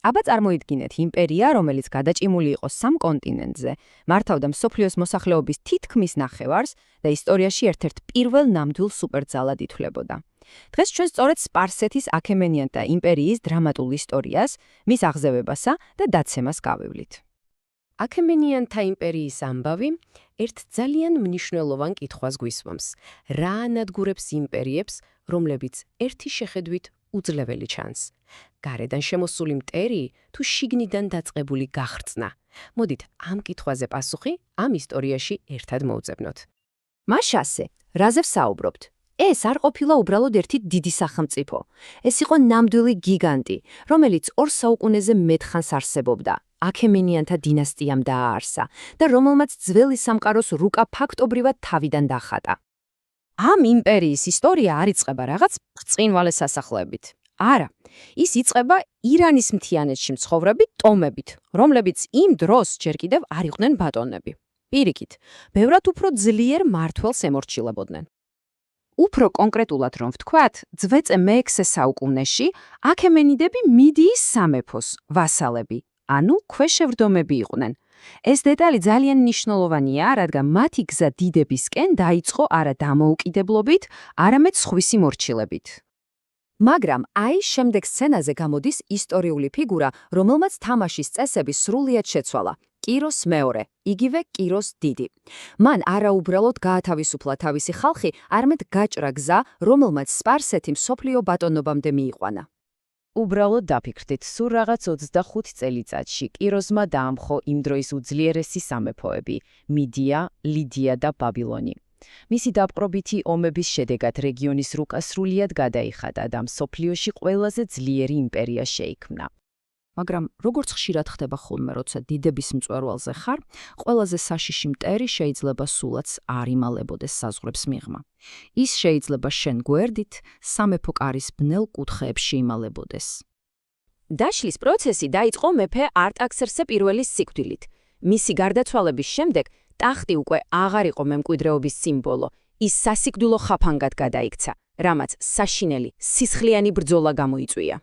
აბა წარმოიდგინეთ იმპერია, რომელიც გადაჭიმული იყო 3 კონტინენტზე, მართავდა მსოფლიოს მოსახლეობის თითქმის ნახევარს და ისტორიაში ერთ-ერთ პირველ ნამდვილ სუპერძალად ითვლებოდა. დღეს ჩვენ სწორედ სპარსეთის აქემენიანთა იმპერიის დრამატულ ისტორიას, მის აღზევებასა და დაცემას გავევლით. აქემენიანთა იმპერიის ამბავი ერთ ძალიან მნიშვნელოვან კითხვას გვისვამს. რა ანადგურებს იმპერიებს, რომლებიც ერთი შეხედვით უძლეველი ჩანს? გარედან შემოსული მტერი თუ შიგნიდან დაწყებული გახრწნა? მოდით ამ კითხვაზე პასუხი ამ ისტორიაში ერთად მოვძებნოთ. მას ასე, რაზე ვსაუბრობთ? ეს არ ყოფილა უბრალოდ ერთი დიდი სახელმწიფო. ეს იყო ნამდვილი გიგანტი, რომელიც 2 საუკუნეზე მეტხანს არსებობდა. აქემენიანთა დინასტიამ დააარსა და რომელმაც ძველი სამყაროს რუკა ფაქტობრივად თავიდან დახატა. ამ იმპერიის ისტორია არ იწყება რაღაც ბრწყინვალე სასახლეებით. არა, ის იწყება ირანის მთიანეთში მცხოვრები ტომებით, რომლებიც იმ დროს ჯერ კიდევ არ იყვნენ ბატონები. პირიქით, ბევრად უფრო ძლიერ მმართველს ემორჩილებოდნენ. უფრო კონკრეტულად რომ ვთქვათ, ძვეწე მე-6 საუკუნეში აქემენიდები მიდიის სამეფოს ვასალები, ანუ ქვეშევრდომები იყვნენ. ეს დეტალი ძალიან მნიშვნელოვანია, რადგან მათი გზა დიდებისკენ დაიწყო არა დამოუკიდებლობით, არამედ სხვისი მორჩილებით. მაგრამ აი შემდეგ სცენაზე გამოდის ისტორიული ფიგურა, რომელმაც თამაშის წესები სრულიად შეცვალა. კიროს მეორე, იგივე კიროს დიდი. მან არა უბრალოდ გაათავისუფლა თავისი ხალხი, არამედ გაჭრა გზა, რომელმაც სპარსეთი მსოფლიო ბატონობამდე მიიყვანა. უბრალოდ დაფიქრდით, სულ რაღაც 25 წელიწადში კიროსმა დაამხო იმ დროის უძლიერესი სამეფოები: მიდია, ლიდია და ბაბილონი. მისი დაპყრობითი ომების შედეგად რეგიონის რუკა სრულიად გადაიხადა და მსოფლიოში ყველაზე ძლიერი იმპერია შეიქმნა. მაგრამ როგორც ხშირად ხდება ხოლმე, როცა დიდების მწვერვალზე ხარ, ყველაზე საშიში მტერი შეიძლება სულაც არ იმალებოდეს საზღვრებს მიღმა. ის შეიძლება შენ გვერდით, სამეფო კარის ბნელ კუთხეებში იმალებოდეს. დაშლის პროცესი დაიწყო მეფე არტაქსერსე პირველის სიკვდილით. მისი გარდაცვალების შემდეგ ტახტი უკვე აღარ იყო მემკვიდრეობის სიმბოლო, ის სასიკვდილო ხაფანგად გადაიქცა, რამაც საშინელი, სისხლიანი ბრძოლა გამოიწვია.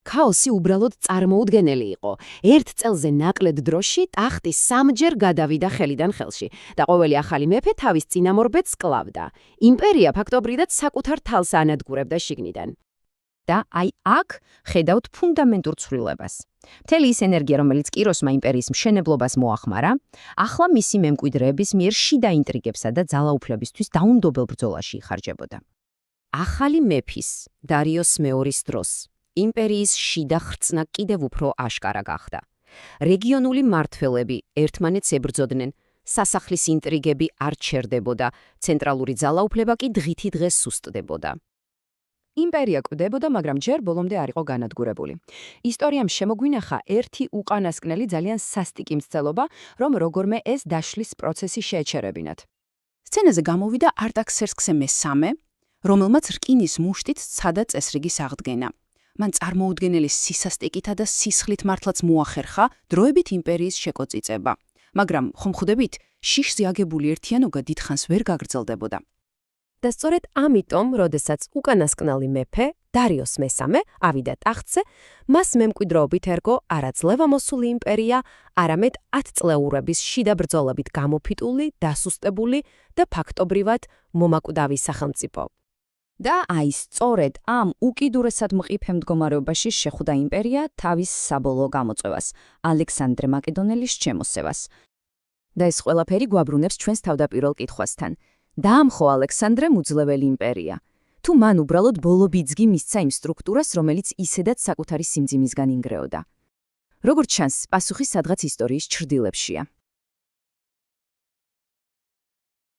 ქაოსი უბრალოდ წარმოუდგენელი იყო. 1 წელზე ნაკლებ დროში ტახტი 3-ჯერ გადავიდა ხელიდან ხელში და ყოველი ახალი მეფე თავის წინამორბედს კლავდა. იმპერია ფაქტობრივად საკუთარ თალს ანადგურებდა შიგნიდან. და აი აქ ხედავთ ფუნდამენტურ ცვლილებას. მთელი ის ენერგია, რომელიც კიროსმა იმპერიის მშენებლობას მოახმარა, ახლა მისი მემკვიდრეების მიერ შიდა ინტრიგებსა და ძალაუფლებისთვის დაუნდობელ ბრძოლაში იხარჯებოდა. ახალი მეფის, დარიოს მეორის დროს იმპერიის შიდა ხრწნა კიდევ უფრო აშკარა გახდა. რეგიონული მმართველები ერთმანეთს ებრძოდნენ, სასახლის ინტრიგები არ ჩერდებოდა, ცენტრალური ძალაუფლება კი დღითი დღეს სუსტდებოდა. იმპერია კვდებოდა, მაგრამ ჯერ ბოლომდე არ იყო განადგურებული. ისტორიამ შემოგვინახა ერთი უკანასკნელი ძალიან სასტიკი მცდელობა, რომ როგორმე ეს დაშლის პროცესი შეეჩერებინათ. სცენაზე გამოვიდა არტაქსერქსე მე-3, რომელმაც რკინის მუშტით სცადა წესრიგის აღდგენა. მან წარმოუდგენელი სისასტიკითა და სისხლით მართლაც მოახერხა დროებით იმპერიის შეკოწიწება. მაგრამ ხომ ხვდებით, შიშზე აგებული ერთიანობა დიდხანს ვერ გაგრძელდებოდა. და სწორედ ამიტომ, როდესაც უკანასკნელი მეფე, დარიოს მე-3, ავიდა ტახტზე, მას მემკვიდრეობით ერგო არა ძლევამოსული იმპერია, არამედ 10 წლეურების შიდა ბრძოლებით გამოფიტული, დასუსტებული და ფაქტობრივად მომაკვდავი სახელმწიფო. და აი სწორედ ამ უკიდურესად მყიფე მდგომარეობაში შეხვდა იმპერია თავის საბოლოო გამოწვევას, ალექსანდრე მაკედონელის შემოსევას. და ეს ყველაფერი გვაბრუნებს ჩვენს თავდაპირველ კითხვასთან. დაამხო ალექსანდრემ უძლეველი იმპერია. თუ მან უბრალოდ ბოლო ბიძგი მისცა იმ სტრუქტურას, რომელიც ისედაც საკუთარი სიმძიმისგან ინგრეოდა. როგორც ჩანს, პასუხი სადღაც ისტორიის ჩრდილებშია.